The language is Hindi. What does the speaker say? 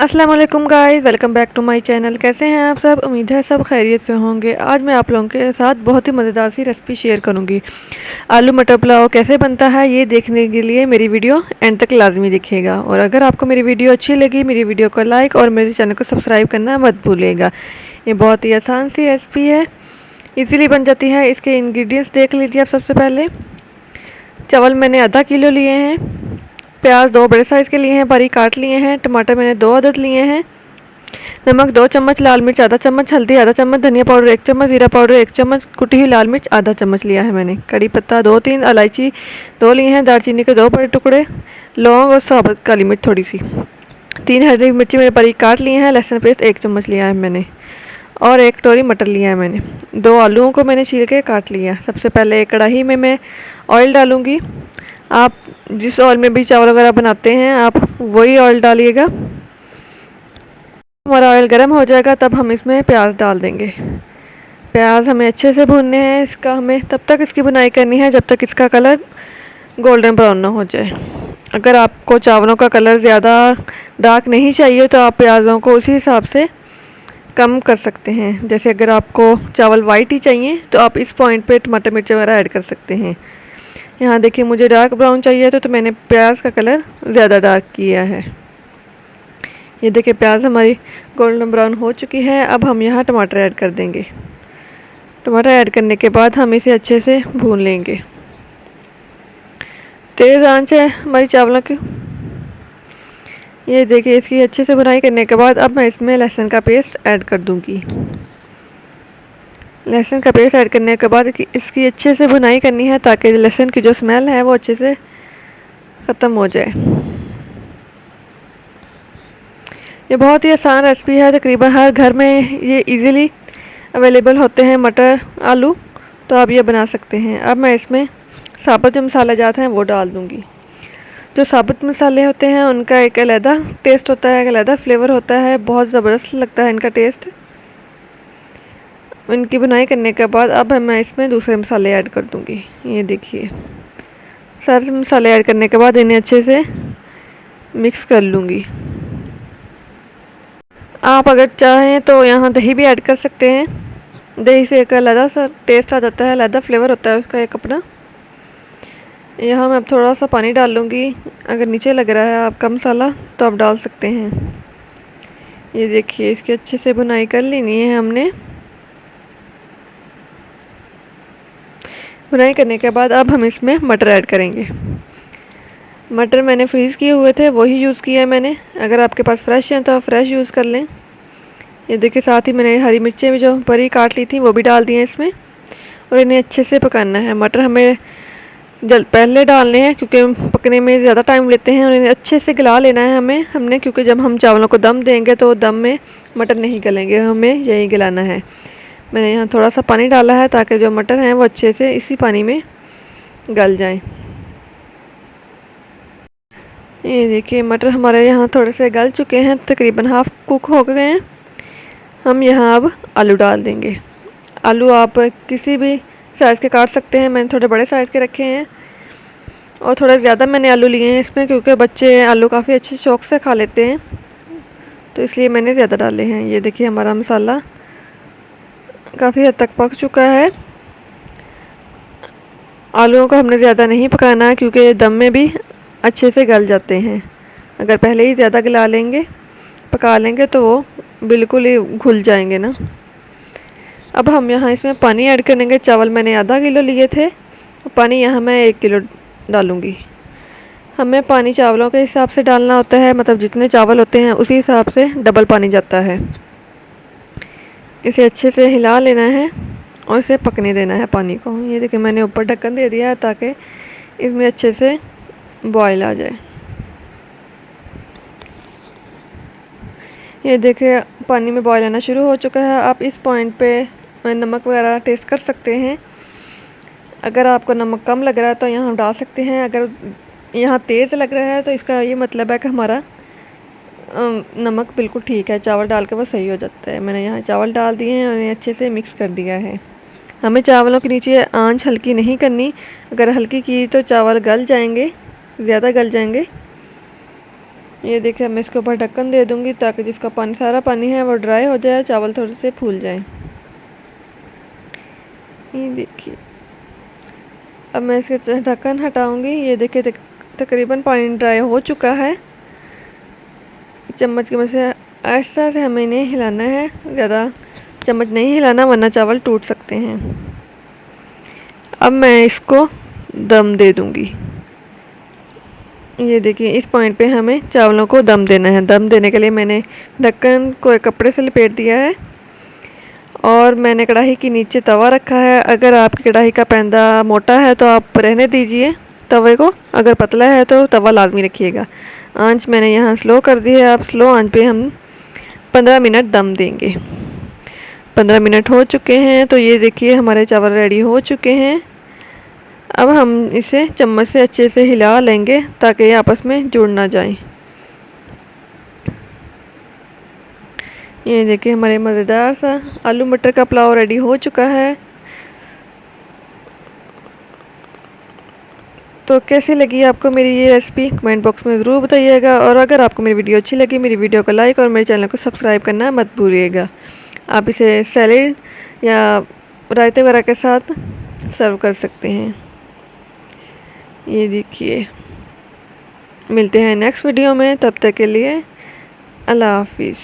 अस्सलाम वालेकुम guys, welcome back to my channel. कैसे हैं आप सब? उम्मीद है सब खैरियत से होंगे। आज मैं आप लोगों के साथ बहुत ही मज़ेदार सी रेसिपी शेयर करूंगी। आलू मटर पुलाव कैसे बनता है ये देखने के लिए मेरी वीडियो एंड तक लाजमी दिखिएगा। और अगर आपको मेरी वीडियो अच्छी लगी, मेरी वीडियो को लाइक और मेरे चैनल को सब्सक्राइब करना मत भूलिएगा। ये बहुत ही आसान सी रेसिपी है, ईज़िली बन जाती है। इसके इंग्रेडिएंट्स देख लीजिए आप। सबसे पहले चावल मैंने आधा किलो लिए हैं, प्याज 2 बड़े साइज़ के लिए हैं, बारीक काट लिए हैं, टमाटर मैंने 2 अदद लिए हैं, नमक 2 चम्मच, लाल मिर्च आधा चम्मच, हल्दी आधा चम्मच, धनिया पाउडर 1 चम्मच, जीरा पाउडर 1 चम्मच, कुटी हुई लाल मिर्च आधा चम्मच लिया है मैंने, कड़ी पत्ता 2-3, इलायची 2 लिए हैं, दालचीनी के 2 बड़े टुकड़े, लौंग और साबुत काली मिर्च थोड़ी सी, 3 हरी मिर्ची मैंने बारीक काट लिए हैं, लहसुन पेस्ट 1 चम्मच लिया है मैंने, और 1 कटोरी मटर लिया है मैंने। 2 आलूओं को मैंने छील के काट लिया। सबसे पहले एक कढ़ाई में मैं ऑयल डालूंगी। आप जिस ऑयल में भी चावल वगैरह बनाते हैं आप वही ऑयल डालिएगा। हमारा ऑयल गर्म हो जाएगा तब हम इसमें प्याज डाल देंगे। प्याज हमें अच्छे से भूनने हैं। हमें तब तक इसकी भुनाई करनी है जब तक इसका कलर गोल्डन ब्राउन ना हो जाए। अगर आपको चावलों का कलर ज़्यादा डार्क नहीं चाहिए तो आप प्याज़ों को उसी हिसाब से कम कर सकते हैं। जैसे अगर आपको चावल वाइट ही चाहिए तो आप इस पॉइंट पे टमाटर मिर्च वगैरह ऐड कर सकते हैं। यहाँ देखिए मुझे डार्क ब्राउन चाहिए तो मैंने प्याज का कलर ज़्यादा डार्क किया है। ये देखिए प्याज हमारी गोल्डन ब्राउन हो चुकी है। अब हम यहाँ टमाटर ऐड कर देंगे। टमाटर ऐड करने के बाद हम इसे अच्छे से भून लेंगे। तेज़ आंच है हमारी चावलों की। ये देखिए इसकी अच्छे से भुनाई करने के बाद अब मैं इसमें लहसुन का पेस्ट ऐड कर दूँगी। लहसुन का पेस्ट ऐड करने के बाद इसकी अच्छे से भुनाई करनी है ताकि लहसुन की जो स्मेल है वो अच्छे से ख़त्म हो जाए। ये बहुत ही आसान रेसिपी है, तकरीबन हर घर में ये इजीली अवेलेबल होते हैं मटर आलू, तो आप ये बना सकते हैं। अब मैं इसमें साबुत जो मसाला जाते हैं वो डाल दूँगी। जो साबुत मसाले होते हैं उनका एक अलग टेस्ट होता है, एक अलग फ्लेवर होता है, बहुत ज़बरदस्त लगता है इनका टेस्ट। इनकी बुनाई करने के बाद अब मैं इसमें दूसरे मसाले ऐड कर दूंगी। ये देखिए सारे मसाले ऐड करने के बाद इन्हें अच्छे से मिक्स कर लूँगी। आप अगर चाहें तो यहाँ दही भी ऐड कर सकते हैं। दही से एक अलग सा टेस्ट आ जाता है, अलग फ्लेवर होता है उसका एक अपना। यहाँ मैं अब थोड़ा सा पानी डाल लूँगी। अगर नीचे लग रहा है आपका मसाला तो आप डाल सकते हैं। ये देखिए इसकी अच्छे से बुनाई कर लेनी है हमने। बुनाई करने के बाद अब हम इसमें मटर ऐड करेंगे। मटर मैंने फ्रीज़ किए हुए थे वही यूज़ किया है मैंने। अगर आपके पास फ्रेश हैं तो आप फ्रेश यूज़ कर लें। ये देखिए साथ ही मैंने हरी मिर्चें भी जो बड़ी काट ली थी वो भी डाल दी हैं इसमें, और इन्हें अच्छे से पकाना है। मटर हमें पहले डालने हैं क्योंकि पकने में ज़्यादा टाइम लेते हैं, और इन्हें अच्छे से गला लेना है हमने क्योंकि जब हम चावलों को दम देंगे तो दम में मटर नहीं गलेंगे, हमें यही गलाना है। मैंने यहाँ थोड़ा सा पानी डाला है ताकि जो मटर हैं वो अच्छे से इसी पानी में गल जाएं। ये देखिए मटर हमारे यहाँ थोड़े से गल चुके हैं, तकरीबन हाफ कुक हो गए हैं। हम यहाँ अब आलू डाल देंगे। आलू आप किसी भी साइज़ के काट सकते हैं। मैंने थोड़े बड़े साइज़ के रखे हैं और थोड़ा ज़्यादा मैंने आलू लिए हैं इसमें क्योंकि बच्चे आलू काफ़ी अच्छे शौक़ से खा लेते हैं, तो इसलिए मैंने ज़्यादा डाले हैं। ये देखिए हमारा मसाला काफ़ी हद तक पक चुका है। आलूओं को हमने ज़्यादा नहीं पकाना है क्योंकि दम में भी अच्छे से गल जाते हैं। अगर पहले ही ज़्यादा गला लेंगे, पका लेंगे तो वो बिल्कुल ही घुल जाएंगे ना। अब हम यहाँ इसमें पानी ऐड करेंगे। चावल मैंने आधा किलो लिए थे, पानी यहाँ मैं 1 किलो डालूँगी। हमें पानी चावलों के हिसाब से डालना होता है, मतलब जितने चावल होते हैं उसी हिसाब से डबल पानी जाता है। इसे अच्छे से हिला लेना है और इसे पकने देना है पानी को। ये देखिए मैंने ऊपर ढक्कन दे दिया है ताकि इसमें अच्छे से बॉयल आ जाए। ये देखिए पानी में बॉयल आना शुरू हो चुका है। आप इस पॉइंट पे नमक वगैरह टेस्ट कर सकते हैं। अगर आपको नमक कम लग रहा है तो यहाँ डाल सकते हैं। अगर यहाँ तेज़ लग रहा है तो इसका ये मतलब है कि हमारा नमक बिल्कुल ठीक है, चावल डाल के वो सही हो जाता है। मैंने यहाँ चावल डाल दिए हैं और इन्हें अच्छे से मिक्स कर दिया है। हमें चावलों के नीचे आंच हल्की नहीं करनी। अगर हल्की की तो चावल गल जाएंगे, ज़्यादा गल जाएंगे। ये देखिए मैं इसके ऊपर ढक्कन दे दूंगी ताकि जिसका पानी सारा पानी है वो ड्राई हो जाए, चावल थोड़े से फूल जाए। ये देखिए अब मैं इसके ढक्कन हटाऊंगी। ये देखिए तकरीबन पानी ड्राई हो चुका है। चम्मच की मदद से ऐसा से हमें इन्हें हिलाना है, ज़्यादा चम्मच नहीं हिलाना वरना चावल टूट सकते हैं। अब मैं इसको दम दे दूंगी। ये देखिए इस पॉइंट पे हमें चावलों को दम देना है। दम देने के लिए मैंने ढक्कन को एक कपड़े से लपेट दिया है और मैंने कढ़ाई के नीचे तवा रखा है। अगर आपकी कढ़ाई का पैंदा मोटा है तो आप रहने दीजिए तवे को, अगर पतला है तो तवा लाजमी रखिएगा। आंच मैंने यहाँ स्लो कर दी है। आप स्लो आंच पे हम 15 मिनट दम देंगे। 15 मिनट हो चुके हैं तो ये देखिए हमारे चावल रेडी हो चुके हैं। अब हम इसे चम्मच से अच्छे से हिला लेंगे ताकि ये आपस में जुड़ ना जाए। ये देखिए हमारे मज़ेदार सा आलू मटर का पुलाव रेडी हो चुका है। तो कैसी लगी आपको मेरी ये रेसिपी कमेंट बॉक्स में ज़रूर बताइएगा। और अगर आपको मेरी वीडियो अच्छी लगी मेरी वीडियो को लाइक और मेरे चैनल को सब्सक्राइब करना मत भूलिएगा। आप इसे सैलेड या रायते वगैरह के साथ सर्व कर सकते हैं। ये देखिए मिलते हैं नेक्स्ट वीडियो में, तब तक के लिए अल्लाह हाफिज़।